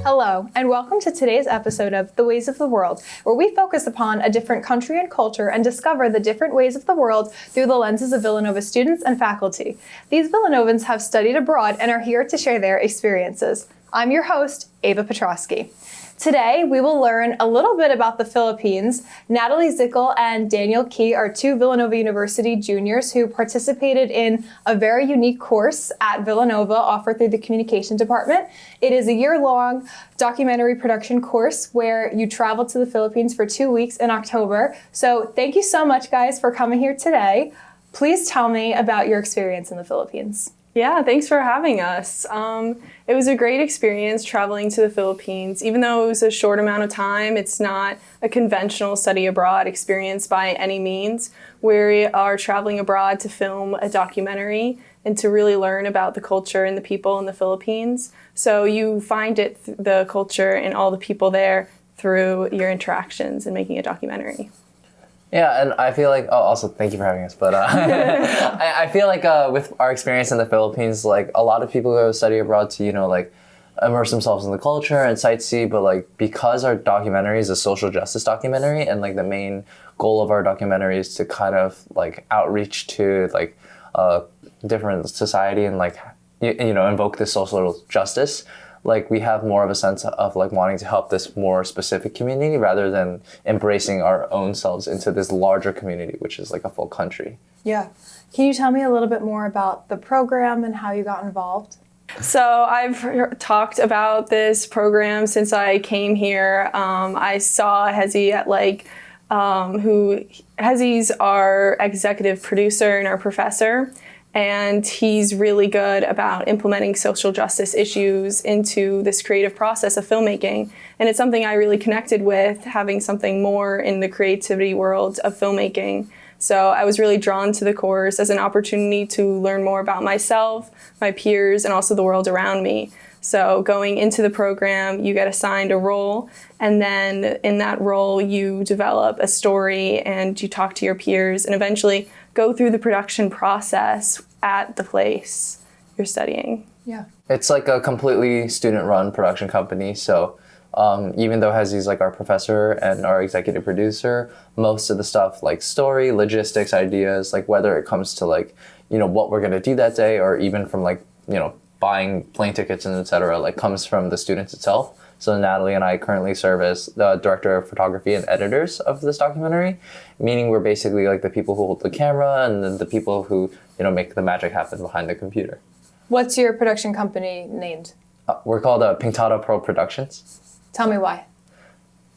Hello, and welcome to today's episode of The Ways of the World, where we focus upon a different country and culture and discover the different ways of the world through the lenses of Villanova students and faculty. These Villanovans have studied abroad and are here to share their experiences. I'm your host, Ava Petrosky. Today, we will learn a little bit about the Philippines. Natalie Zickel and Daniel Key are two Villanova University juniors who participated in a very unique course at Villanova offered through the communication department. It is a year-long documentary production course where you travel to the Philippines for 2 weeks in October. So thank you so much, guys, for coming here today. Please tell me about your experience in the Philippines. Yeah, thanks for having us. It was a great experience traveling to the Philippines. Even though it was a short amount of time, it's not a conventional study abroad experience by any means. We are traveling abroad to film a documentary and to really learn about the culture and the people in the Philippines. So you find the culture and all the people there through your interactions and making a documentary. Yeah, and I feel like, also thank you for having us, but I feel like with our experience in the Philippines, like a lot of people go study abroad to, immerse themselves in the culture and sightsee, but like because our documentary is a social justice documentary and like the main goal of our documentary is to kind of like outreach to like different society and like, invoke this social justice. Like we have more of a sense of like wanting to help this more specific community rather than embracing our own selves into this larger community, which is like a full country. Yeah. Can you tell me a little bit more about the program and how you got involved? So I've talked about this program since I came here. I saw Hezi at Hezi's our executive producer and our professor. And he's really good about implementing social justice issues into this creative process of filmmaking. And it's something I really connected with, having something more in the creativity world of filmmaking. So I was really drawn to the course as an opportunity to learn more about myself, my peers, and also the world around me. So going into the program, you get assigned a role, and then in that role, you develop a story and you talk to your peers and eventually go through the production process at the place you're studying. Yeah. It's like a completely student-run production company. So even though Hezi's like our professor and our executive producer, most of the stuff like story, logistics, ideas, like whether it comes to like, what we're going to do that day or even from like, buying plane tickets and et cetera, like comes from the students itself. So Natalie and I currently serve as the director of photography and editors of this documentary, meaning we're basically like the people who hold the camera and then the people who, make the magic happen behind the computer. What's your production company named? We're called Pintado Pearl Productions. Tell me why.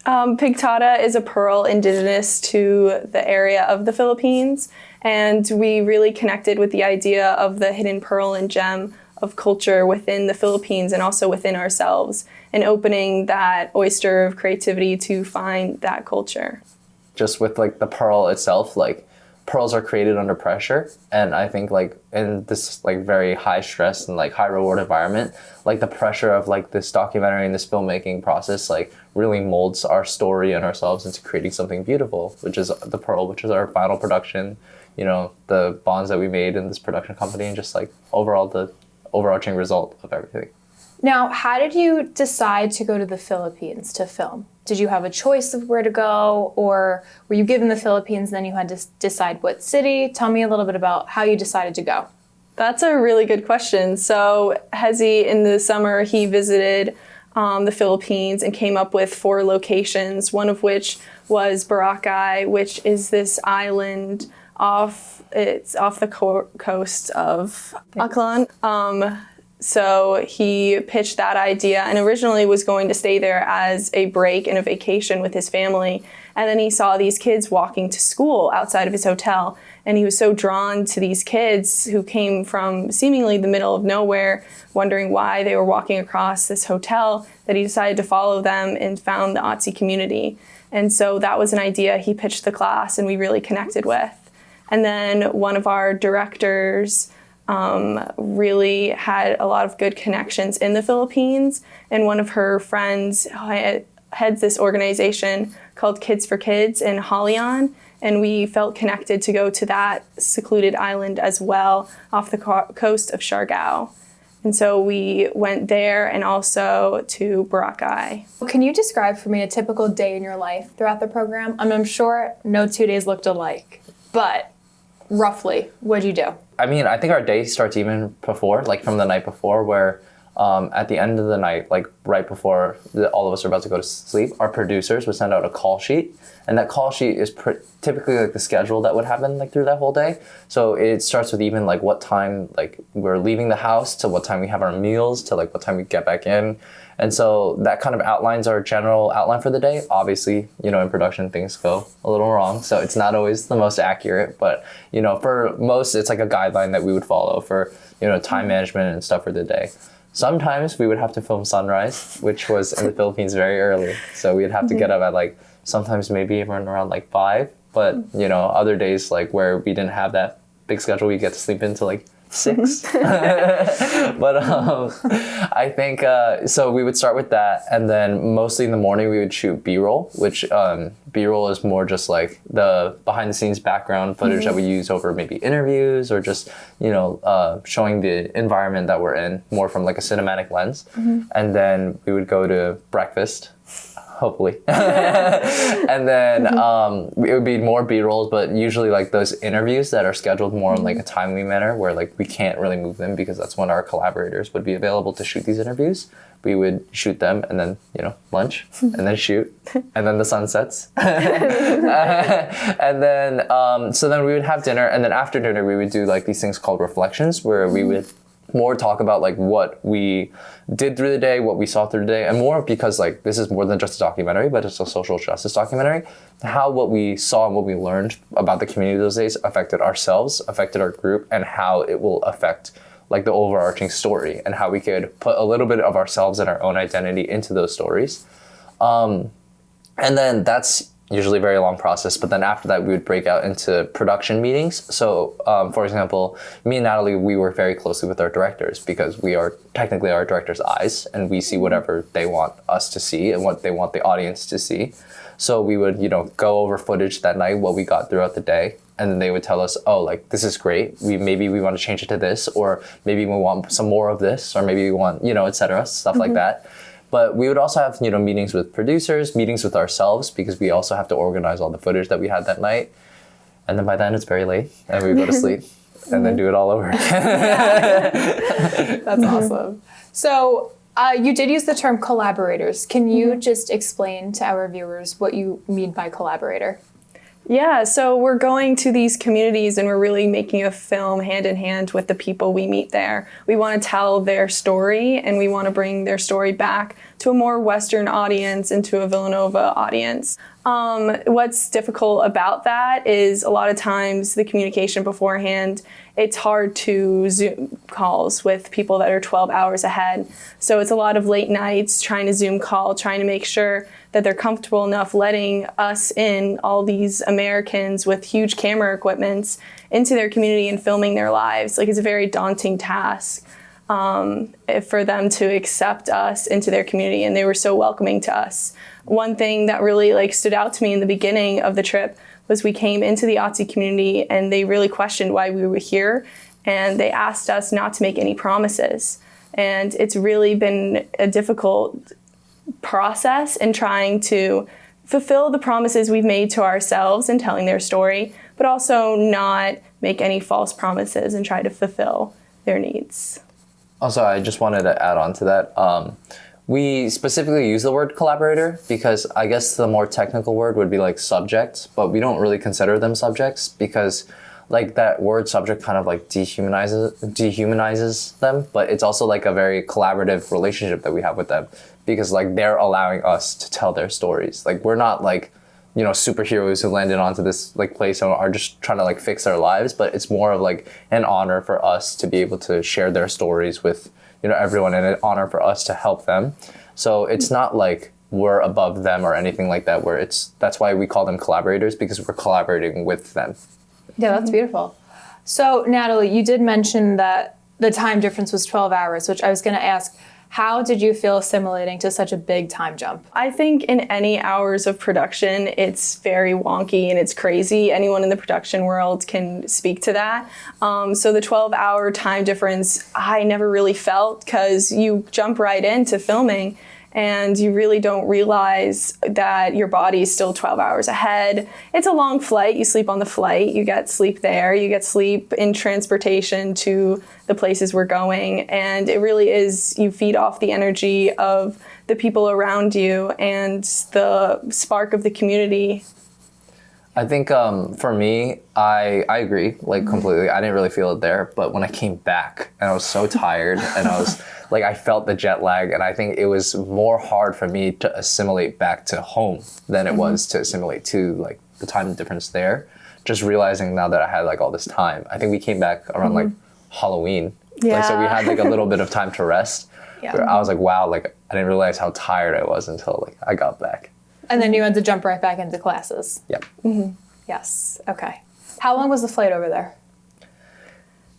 Pigtada is a pearl indigenous to the area of the Philippines, and we really connected with the idea of the hidden pearl and gem of culture within the Philippines and also within ourselves, and opening that oyster of creativity to find that culture. Just with like the pearl itself, like pearls are created under pressure, and I think like in this like very high stress and like high reward environment, like the pressure of like this documentary and this filmmaking process like really molds our story and ourselves into creating something beautiful, which is the pearl, which is our final production, the bonds that we made in this production company, and just like overall the overarching result of everything. Now, how did you decide to go to the Philippines to film? Did you have a choice of where to go, or were you given the Philippines and then you had to decide what city? Tell me a little bit about how you decided to go. That's a really good question. So Hezi, in the summer, he visited the Philippines and came up with 4 locations, one of which was Boracay, which is this island off the coast of Aklan. So he pitched that idea and originally was going to stay there as a break and a vacation with his family. And then he saw these kids walking to school outside of his hotel. And he was so drawn to these kids who came from seemingly the middle of nowhere, wondering why they were walking across this hotel, that he decided to follow them and found the Otzi community. And so that was an idea he pitched the class and we really connected with. And then one of our directors really had a lot of good connections in the Philippines, and one of her friends heads this organization called Kids for Kids in Halion, and we felt connected to go to that secluded island as well off the coast of Siargao. And so we went there and also to Boracay. Can you describe for me a typical day in your life throughout the program? I'm sure no 2 days looked alike, but roughly, what'd you do? I mean, I think our day starts even before, like from the night before, where at the end of the night, like right before all of us are about to go to sleep, our producers would send out a call sheet. And that call sheet is typically like the schedule that would happen like through that whole day. So it starts with even like what time like we're leaving the house to what time we have our meals to like what time we get back in. And so that kind of outlines our general outline for the day. Obviously, you know, in production things go a little wrong. So it's not always the most accurate, but you know, for most it's like a guideline that we would follow for, you know, time management and stuff for the day. Sometimes we would have to film sunrise, which was in the Philippines very early. So we'd have to get up at like, sometimes maybe even around like 5. But, you know, other days like where we didn't have that big schedule, we get to sleep into like 6. But I think, so we would start with that. And then mostly in the morning we would shoot B-roll, which B-roll is more just like the behind the scenes background footage that we use over maybe interviews or just, you know, showing the environment that we're in more from like a cinematic lens. And then we would go to breakfast. Hopefully. And then it would be more B-rolls, but usually like those interviews that are scheduled more in like a timely manner where like we can't really move them because that's when our collaborators would be available to shoot these interviews. We would shoot them and then, you know, lunch and then shoot and then the sun sets. And then, so then we would have dinner, and then after dinner we would do like these things called reflections where we would more talk about like what we did through the day, what we saw through the day, and more because like this is more than just a documentary, but it's a social justice documentary, how what we saw and what we learned about the community those days affected ourselves, affected our group, and how it will affect like the overarching story and how we could put a little bit of ourselves and our own identity into those stories. And then that's usually a very long process, but then after that we would break out into production meetings. So for example, me and Natalie, we work very closely with our directors because we are technically our director's eyes and we see whatever they want us to see and what they want the audience to see. So we would, you know, go over footage that night, what we got throughout the day, and then they would tell us, oh, like, this is great. Maybe we want to change it to this, or maybe we want some more of this, or maybe we want, you know, et cetera, stuff like that. But we would also have, you know, meetings with producers, meetings with ourselves, because we also have to organize all the footage that we had that night. And then by then it's very late and we go to sleep and then do it all over again. That's awesome. So you did use the term collaborators. Can you just explain to our viewers what you mean by collaborator? Yeah, so we're going to these communities and we're really making a film hand in hand with the people we meet there. We want to tell their story and we want to bring their story back to a more Western audience and to a Villanova audience. What's difficult about that is a lot of times the communication beforehand, it's hard to Zoom calls with people that are 12 hours ahead. So it's a lot of late nights trying to Zoom call, trying to make sure that they're comfortable enough letting us in, all these Americans with huge camera equipments, into their community and filming their lives. Like, it's a very daunting task for them to accept us into their community, and they were so welcoming to us. One thing that really stood out to me in the beginning of the trip was we came into the Otzi community and they really questioned why we were here, and they asked us not to make any promises. And it's really been a difficult process in trying to fulfill the promises we've made to ourselves in telling their story, but also not make any false promises and try to fulfill their needs. Also, I just wanted to add on to that. We specifically use the word collaborator because I guess the more technical word would be like subject, but we don't really consider them subjects because like that word subject kind of like dehumanizes them, but it's also like a very collaborative relationship that we have with them because like they're allowing us to tell their stories. Like we're not like, you know, superheroes who landed onto this like place and are just trying to like fix their lives, but it's more of like an honor for us to be able to share their stories with, you know, everyone, and an honor for us to help them. So it's not like we're above them or anything like that, where that's why we call them collaborators, because we're collaborating with them. Yeah, that's beautiful. So Natalie, you did mention that the time difference was 12 hours, which I was going to ask, How did you feel assimilating to such a big time jump? I think in any hours of production, it's very wonky and it's crazy. Anyone in the production world can speak to that. So the 12-hour time difference, I never really felt, because you jump right into filming and you really don't realize that your body is still 12 hours ahead. It's a long flight. You sleep on the flight. You get sleep there. You get sleep in transportation to the places we're going. And it really is, you feed off the energy of the people around you and the spark of the community. I think for me, I agree, like completely. I didn't really feel it there, but when I came back and I was so tired and I was like, I felt the jet lag, and I think it was more hard for me to assimilate back to home than it was to assimilate to like the time difference there. Just realizing now that I had like all this time. I think we came back around like Halloween. Like, so we had like a little bit of time to rest. Yeah. I was like, wow, like I didn't realize how tired I was until like I got back. And then you had to jump right back into classes. Yep. Yes. Okay. How long was the flight over there?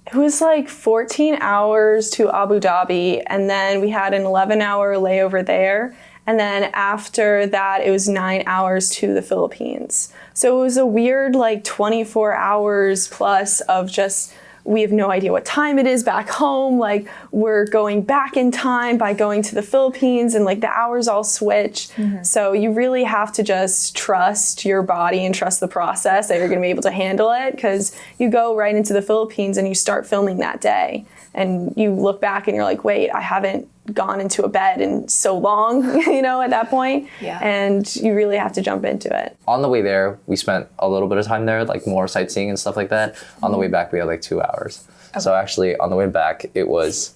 It was like 14 hours to Abu Dhabi, and then we had an 11-hour layover there. And then after that, it was 9 hours to the Philippines. So it was a weird like 24 hours plus of just, we have no idea what time it is back home. Like, we're going back in time by going to the Philippines, and like the hours all switch. So you really have to just trust your body and trust the process that you're going to be able to handle it, because you go right into the Philippines and you start filming that day. And you look back and you're like, wait, I haven't gone into a bed in so long, you know, at that point. Yeah. And you really have to jump into it. On the way there, we spent a little bit of time there, like more sightseeing and stuff like that. On the way back, we had like 2 hours. Okay. So actually, on the way back, it was,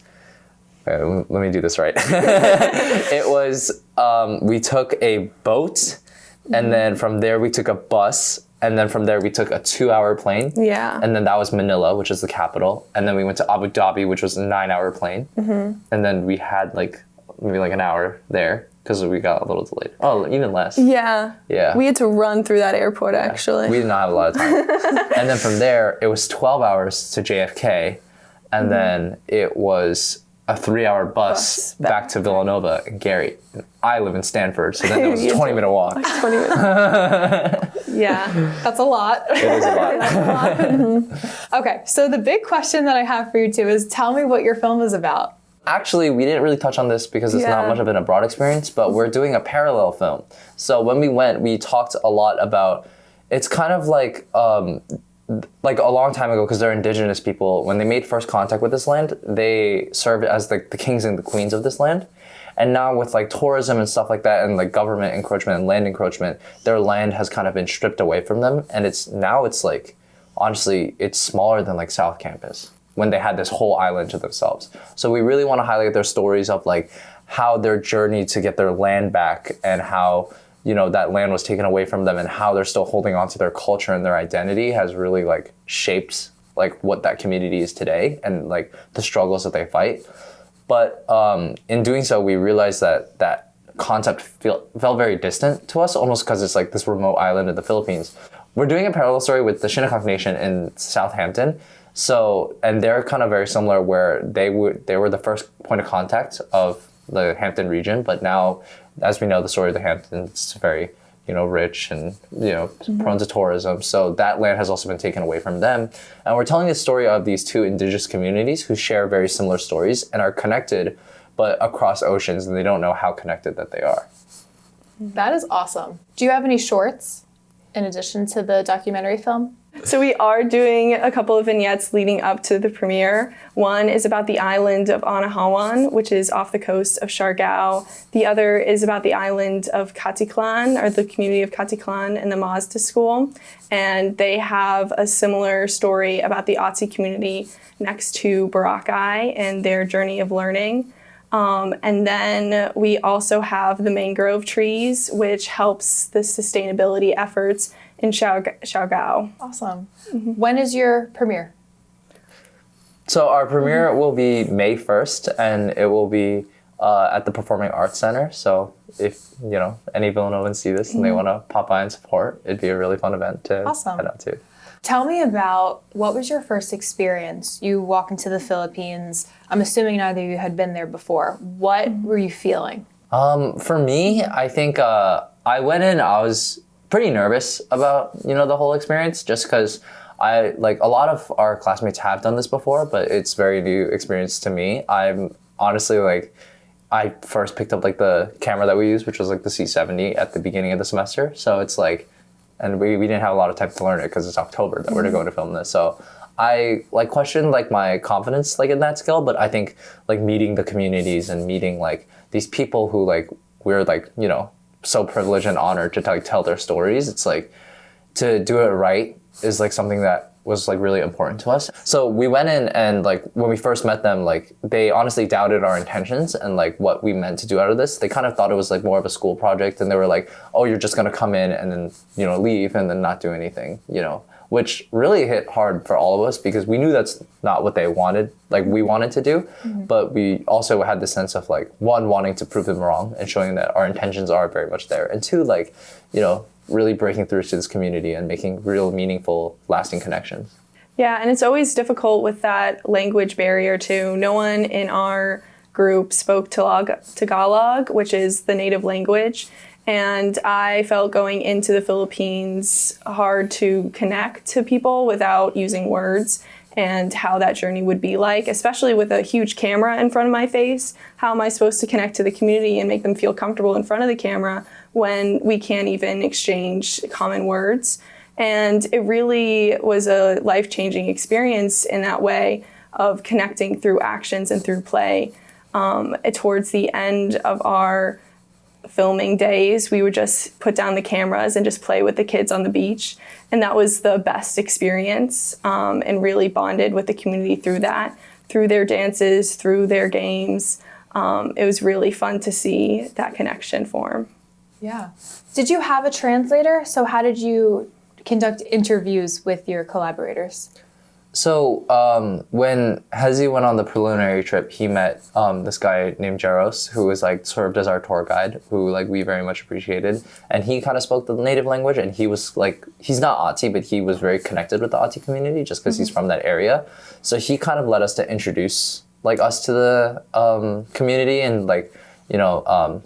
let me do this right. It was, we took a boat, and then from there we took a bus, and then from there we took a 2-hour plane. Yeah. And then that was Manila, which is the capital. And then we went to Abu Dhabi, which was a 9-hour plane. And then we had like maybe like an hour there because we got a little delayed. Oh, even less. Yeah. Yeah. We had to run through that airport, actually. We did not have a lot of time. And then from there, it was 12 hours to JFK. And then it was a 3-hour bus back to Villanova and Gary. And I live in Stanford, so then it was a 20-minute walk. Like 20 minutes. Yeah. That's a lot. It is a lot. Okay, so the big question that I have for you two is, tell me what your film is about. Actually, we didn't really touch on this because it's not much of an abroad experience, but we're doing a parallel film. So when we went, we talked a lot about, it's kind of like a long time ago, because they're indigenous people, when they made first contact with this land, they served as the kings and the queens of this land. And now with like tourism and stuff like that, and like government encroachment and land encroachment, their land has kind of been stripped away from them. And it's like, honestly, it's smaller than like South Campus when they had this whole island to themselves. So we really want to highlight their stories of like how their journey to get their land back, and how, you know, that land was taken away from them, and how they're still holding on to their culture and their identity has really like shaped like what that community is today, and like the struggles that they fight. But in doing so, we realized that that concept felt very distant to us, almost because it's like this remote island in the Philippines. We're doing a parallel story with the Shinnecock Nation in Southampton. So, and they're kind of very similar, where they were the first point of contact of the Hampton region. But now, as we know, the story of the Hamptons is very, you know, rich and, you know, prone to tourism. So that land has also been taken away from them. And we're telling the story of these two indigenous communities who share very similar stories and are connected, but across oceans, and they don't know how connected that they are. That is awesome. Do you have any shorts in addition to the documentary film? So we are doing a couple of vignettes leading up to the premiere. One is about the island of Anahawan, which is off the coast of Siargao. The other is about the island of Katiklan, or the community of Katiklan in the Mazda school. And they have a similar story about the Otzi community next to Boracay and their journey of learning. And then we also have the mangrove trees, which helps the sustainability efforts in Siargao. Awesome. When is your premiere? So our premiere will be May 1st, and it will be at the Performing Arts Center. So if, any Villanovans see this and they want to pop by and support, it'd be a really fun event to head out to. Tell me about, what was your first experience? You walk into the Philippines. I'm assuming neither of you had been there before. What were you feeling? For me, I think I went in, I was pretty nervous about, the whole experience, just because a lot of our classmates have done this before, but it's very new experience to me. I'm honestly I first picked up the camera that we used, which was the C70 at the beginning of the semester. So it's and we didn't have a lot of time to learn it because it's October that we're going to film this. So I questioned my confidence in that skill, but I think meeting the communities and meeting these people who we're so privileged and honored to tell their stories. It's to do it right is something that was really important to us. So we went in and when we first met them, they honestly doubted our intentions and what we meant to do out of this. They kind of thought it was more of a school project, and they were oh, you're just gonna come in and then leave and then not do anything, which really hit hard for all of us because we knew that's not what they wanted, we wanted to do, but we also had the sense of one, wanting to prove them wrong and showing that our intentions are very much there, and two, really breaking through to this community and making real meaningful, lasting connections. Yeah, and it's always difficult with that language barrier too. No one in our group spoke Tagalog, which is the native language. And I felt going into the Philippines hard to connect to people without using words, and how that journey would be like, especially with a huge camera in front of my face. How am I supposed to connect to the community and make them feel comfortable in front of the camera when we can't even exchange common words? And it really was a life-changing experience in that way of connecting through actions and through play. Towards the end of our filming days, we would just put down the cameras and just play with the kids on the beach. And that was the best experience, and really bonded with the community through that, through their dances, through their games. It was really fun to see that connection form. Yeah. Did you have a translator? So how did you conduct interviews with your collaborators? So when Hezi went on the preliminary trip, he met this guy named Jaros, who was served as our tour guide, who we very much appreciated. And he kind of spoke the native language, and he was he's not Ati, but he was very connected with the Ati community just because he's from that area. So he kind of led us to introduce us to the community, and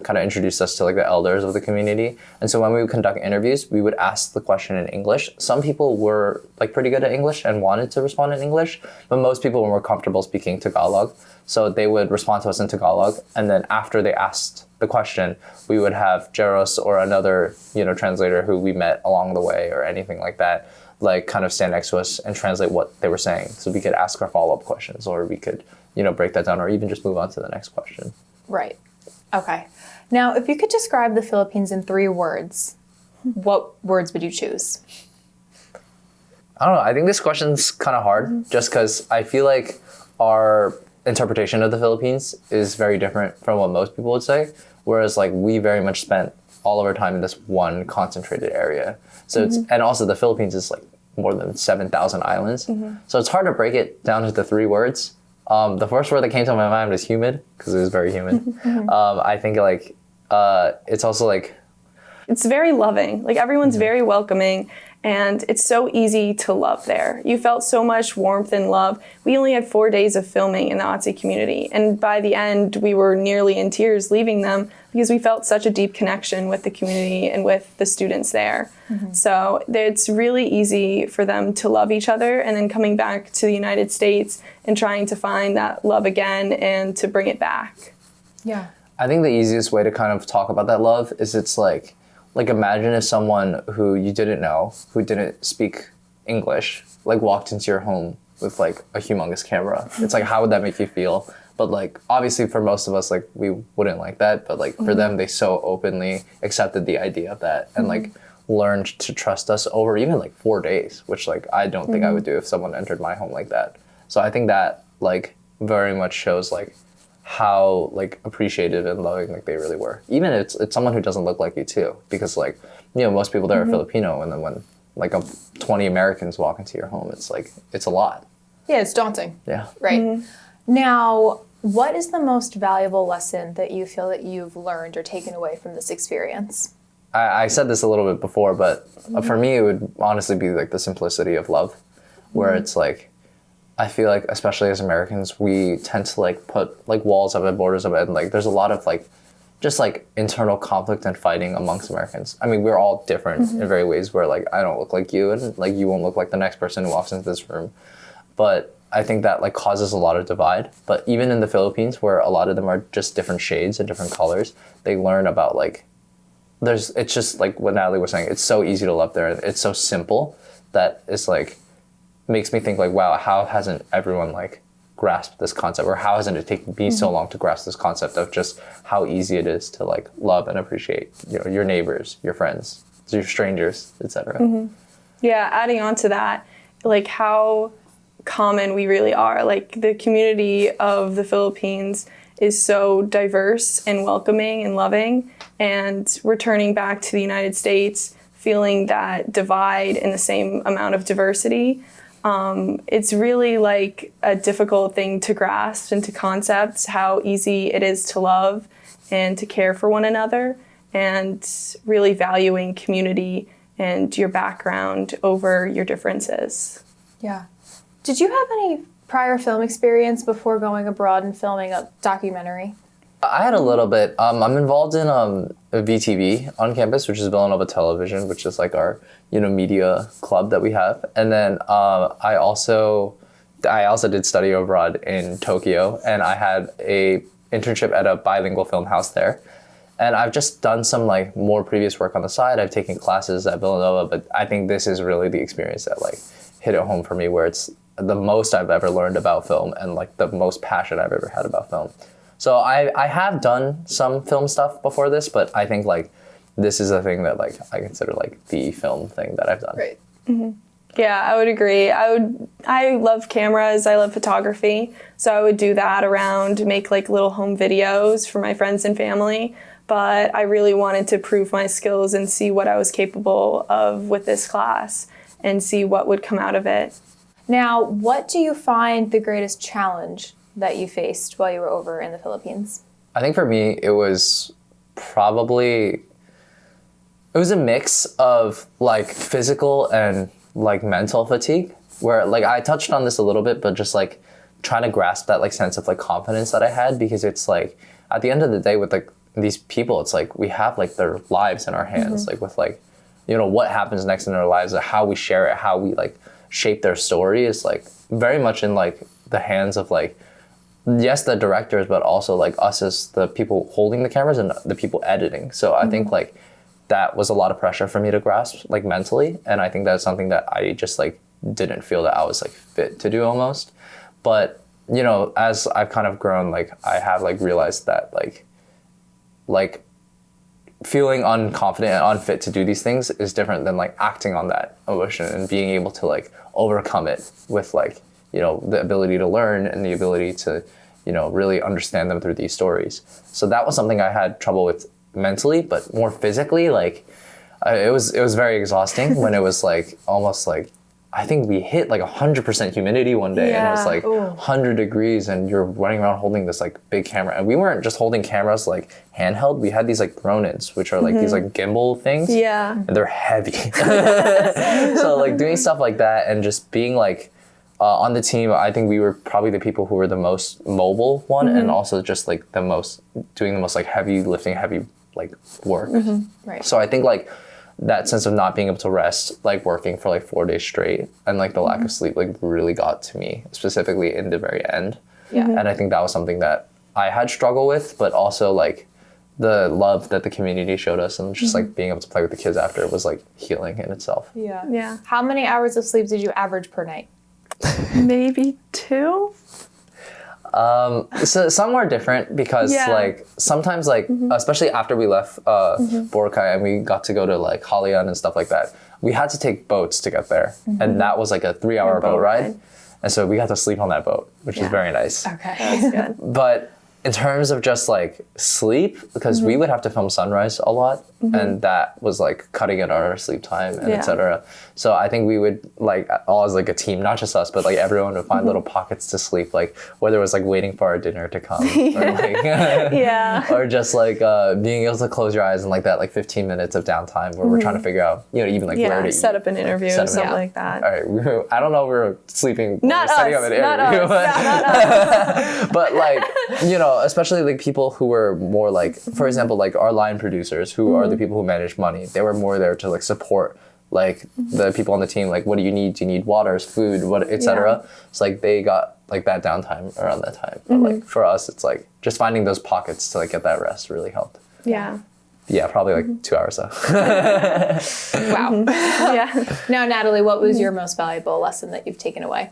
kind of introduced us to the elders of the community. And so when we would conduct interviews, we would ask the question in English. Some people were pretty good at English and wanted to respond in English, but most people were more comfortable speaking Tagalog. So they would respond to us in Tagalog, and then after they asked the question, we would have Jaros or another translator who we met along the way or anything like that, kind of stand next to us and translate what they were saying, so we could ask our follow-up questions, or we could break that down, or even just move on to the next question. Right. Okay. Now, if you could describe the Philippines in 3 words, what words would you choose? I don't know. I think this question's kind of hard, just because I feel our interpretation of the Philippines is very different from what most people would say. Whereas we very much spent all of our time in this one concentrated area. So it's, and also the Philippines is more than 7,000 islands. So it's hard to break it down to the 3 words. The first word that came to my mind was humid, because it was very humid. I think it's also it's very loving. Everyone's very welcoming, and it's so easy to love there. You felt so much warmth and love. We only had 4 days of filming in the Otzi community, and by the end, we were nearly in tears leaving them because we felt such a deep connection with the community and with the students there. So it's really easy for them to love each other, and then coming back to the United States and trying to find that love again and to bring it back. Yeah. I think the easiest way to kind of talk about that love is it's imagine if someone who you didn't know, who didn't speak English, walked into your home with a humongous camera. It's how would that make you feel? But obviously for most of us, we wouldn't like that. But for them, they so openly accepted the idea of that and learned to trust us over even 4 days, which I don't think I would do if someone entered my home like that. So I think that very much shows how appreciative and loving they really were. Even if it's someone who doesn't look like you too, because most people there are Filipino, and then when 20 Americans walk into your home, it's a lot. Yeah, it's daunting. Yeah. Right. Now, What is the most valuable lesson that you feel that you've learned or taken away from this experience? I said this a little bit before, but for me, it would honestly be like the simplicity of love, where it's like, I feel like, especially as Americans, we tend to like put like walls up and borders up, and like there's a lot of like just like internal conflict and fighting amongst Americans. I mean, we're all different in very ways, where like I don't look like you, and like you won't look like the next person who walks into this room. But I think that like causes a lot of divide. But even in the Philippines, where a lot of them are just different shades and different colors, they learn about like it's just like what Natalie was saying. It's so easy to love there. It's so simple that it's like makes me think like, wow, how hasn't everyone like grasped this concept, or how hasn't it taken me so long to grasp this concept of just how easy it is to like love and appreciate, you know, your neighbors, your friends, your strangers, etc. Yeah, adding on to that, like how common we really are. Like the community of the Philippines is so diverse and welcoming and loving, and returning back to the United States feeling that divide in the same amount of diversity, it's really like a difficult thing to grasp and to concept how easy it is to love and to care for one another, and really valuing community and your background over your differences. Yeah. Did you have any prior film experience before going abroad and filming a documentary? I had a little bit. I'm involved in a VTV on campus, which is Villanova Television, which is like our media club that we have. And then I also did study abroad in Tokyo, and I had a internship at a bilingual film house there. And I've just done some like more previous work on the side. I've taken classes at Villanova, but I think this is really the experience that like hit it home for me, where it's the most I've ever learned about film and like the most passion I've ever had about film. So I have done some film stuff before this, but I think like this is a thing that like I consider like the film thing that I've done. Right. Yeah, I would agree. I love cameras, I love photography, so I would do that around, make like little home videos for my friends and family, but I really wanted to prove my skills and see what I was capable of with this class and see what would come out of it. Now, what do you find the greatest challenge that you faced while you were over in the Philippines? I think for me, it was a mix of like physical and like mental fatigue, where like I touched on this a little bit, but just like trying to grasp that like sense of like confidence that I had, because it's like at the end of the day with like these people, it's like we have like their lives in our hands, like with like, what happens next in their lives, or how we share it, how we like shape their story is like very much in like the hands of like, yes, the directors, but also like us as the people holding the cameras and the people editing. So I think like that was a lot of pressure for me to grasp like mentally. And I think that's something that I just like didn't feel that I was like fit to do almost. But, as I've kind of grown, like I have like realized that like feeling unconfident and unfit to do these things is different than like acting on that emotion and being able to like overcome it with like, the ability to learn and the ability to, really understand them through these stories. So that was something I had trouble with mentally, but more physically, like it was very exhausting when it was like almost like, I think we hit like 100% humidity one day, and it was like 100 degrees, and you're running around holding this like big camera. And we weren't just holding cameras like handheld. We had these like Ronins, which are like these like gimbal things. Yeah. And they're heavy. So like doing stuff like that and just being like on the team, I think we were probably the people who were the most mobile one, and also just like doing the most like heavy lifting, heavy like work. Right. So I think like that sense of not being able to rest, like working for like 4 days straight, and like the lack of sleep like really got to me, specifically in the very end. Yeah. And I think that was something that I had struggled with, but also like the love that the community showed us and just like being able to play with the kids after was like healing in itself. Yeah. How many hours of sleep did you average per night? Maybe 2? So some are different because like sometimes like especially after we left Boracay and we got to go to like Halian and stuff like that, we had to take boats to get there, and that was like a 3-hour boat ride, and so we got to sleep on that boat, which is very nice. Okay. That's good. But in terms of just like sleep, because we would have to film sunrise a lot, and that was like cutting at our sleep time and etc. So I think we would like all as like a team, not just us, but like everyone would find little pockets to sleep, like whether it was like waiting for our dinner to come, or like or just like being able to close your eyes and like that like 15 minutes of downtime where we're trying to figure out, you know, even like where to set eat. up an interview or something like that. All right, I don't know if we were sleeping. Not us. Setting up an interview, Not us. but like, you know, especially like people who were more like, for example, like our line producers who are the people who manage money. They were more there to like support like the people on the team. Like, what do you need? Do you need waters, food, what, etc. It's like they got like that downtime around that time. But like for us, it's like just finding those pockets to like get that rest really helped. Yeah. Yeah, probably like 2 hours though. Wow. Yeah. Now, Natalie, what was your most valuable lesson that you've taken away?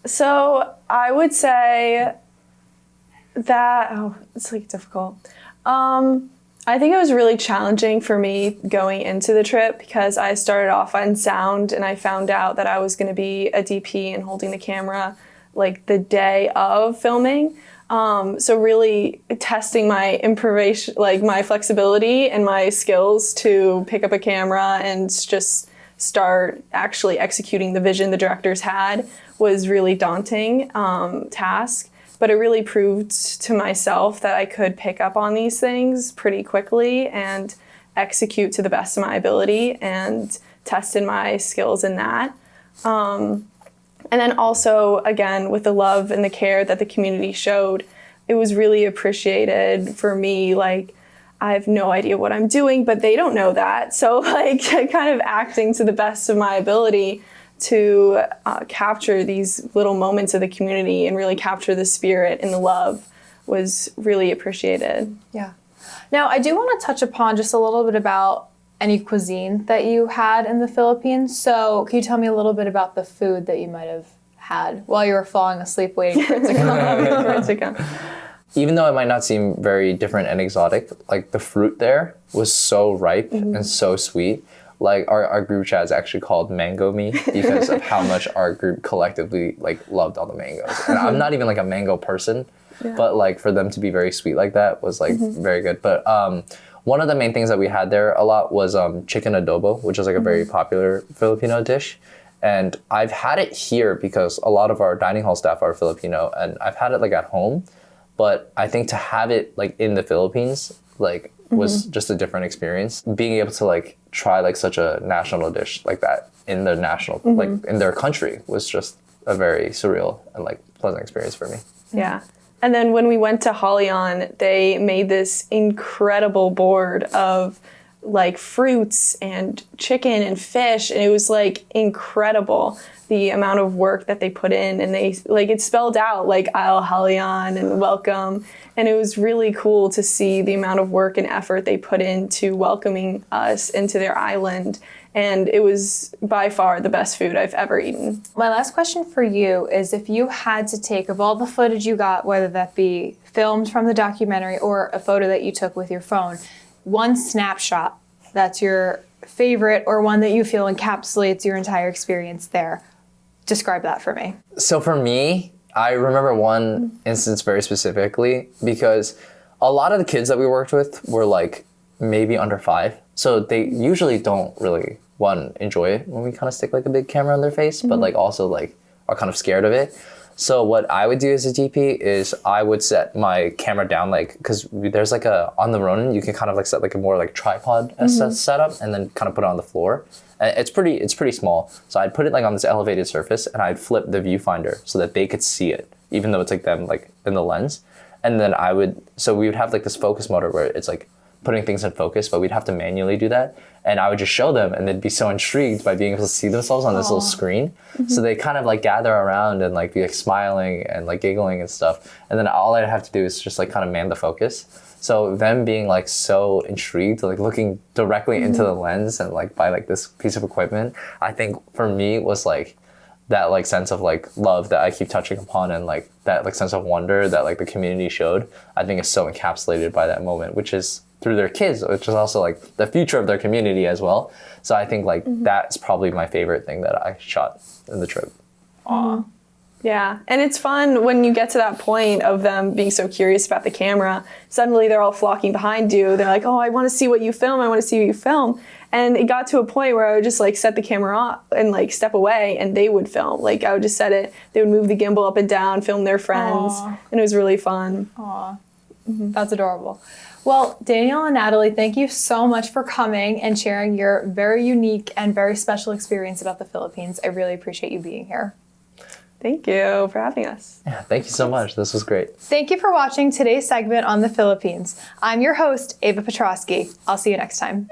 So I would say that, it's like difficult. I think it was really challenging for me going into the trip because I started off on sound and I found out that I was going to be a DP and holding the camera like the day of filming. So really testing my improvisation, like my flexibility and my skills to pick up a camera and just start actually executing the vision the directors had was really daunting task. But it really proved to myself that I could pick up on these things pretty quickly and execute to the best of my ability, and tested my skills in that. And then also, again, with the love and the care that the community showed, it was really appreciated for me. Like, I have no idea what I'm doing, but they don't know that. So like kind of acting to the best of my ability to capture these little moments of the community and really capture the spirit and the love was really appreciated. Yeah. Now, I do want to touch upon just a little bit about any cuisine that you had in the Philippines. So can you tell me a little bit about the food that you might have had while you were falling asleep waiting for it to come? Even though it might not seem very different and exotic, like the fruit there was so ripe and so sweet. Like our group chat is actually called Mango Me because of how much our group collectively like loved all the mangoes. And I'm not even like a mango person, but like for them to be very sweet like that was like very good. But one of the main things that we had there a lot was chicken adobo, which is like a very popular Filipino dish. And I've had it here because a lot of our dining hall staff are Filipino, and I've had it like at home. But I think to have it like in the Philippines, like was just a different experience. Being able to like try like such a national dish like that in their national, like in their country was just a very surreal and like pleasant experience for me. Yeah. And then when we went to Halion, they made this incredible board of like fruits and chicken and fish. And it was like incredible the amount of work that they put in, and they like it spelled out like I'll Halion and welcome. And it was really cool to see the amount of work and effort they put into welcoming us into their island. And it was by far the best food I've ever eaten. My last question for you is, if you had to take, of all the footage you got, whether that be filmed from the documentary or a photo that you took with your phone, one snapshot that's your favorite or one that you feel encapsulates your entire experience there, describe that for me. So for me, I remember one instance very specifically because a lot of the kids that we worked with were like maybe under 5. So they usually don't really, enjoy it when we kind of stick like a big camera on their face, but like also like are kind of scared of it. So what I would do as a DP is I would set my camera down, like, because there's like on the Ronin, you can kind of like set like a more like tripod setup and then kind of put it on the floor. It's pretty small. So I'd put it like on this elevated surface and I'd flip the viewfinder so that they could see it, even though it's like them like in the lens. And then we would have like this focus motor where it's like putting things in focus, but we'd have to manually do that. And I would just show them and they'd be so intrigued by being able to see themselves on this little screen. So they kind of like gather around and like be like smiling and like giggling and stuff. And then all I'd have to do is just like kind of man the focus. So them being like so intrigued, like looking directly into the lens and like by like this piece of equipment, I think for me was like that like sense of like love that I keep touching upon, and like that like sense of wonder that like the community showed, I think is so encapsulated by that moment, which is through their kids, which is also like the future of their community as well. So I think like that's probably my favorite thing that I shot in the trip. Aw. Yeah, and it's fun when you get to that point of them being so curious about the camera. Suddenly they're all flocking behind you. They're like, oh, I want to see what you film. I want to see what you film. And it got to a point where I would just like set the camera off and like step away and they would film. Like I would just set it, they would move the gimbal up and down, film their friends. Aww. And it was really fun. Aw, that's adorable. Well, Daniel and Natalie, thank you so much for coming and sharing your very unique and very special experience about the Philippines. I really appreciate you being here. Thank you for having us. Yeah, thank you so much. This was great. Thank you for watching today's segment on the Philippines. I'm your host, Ava Petrosky. I'll see you next time.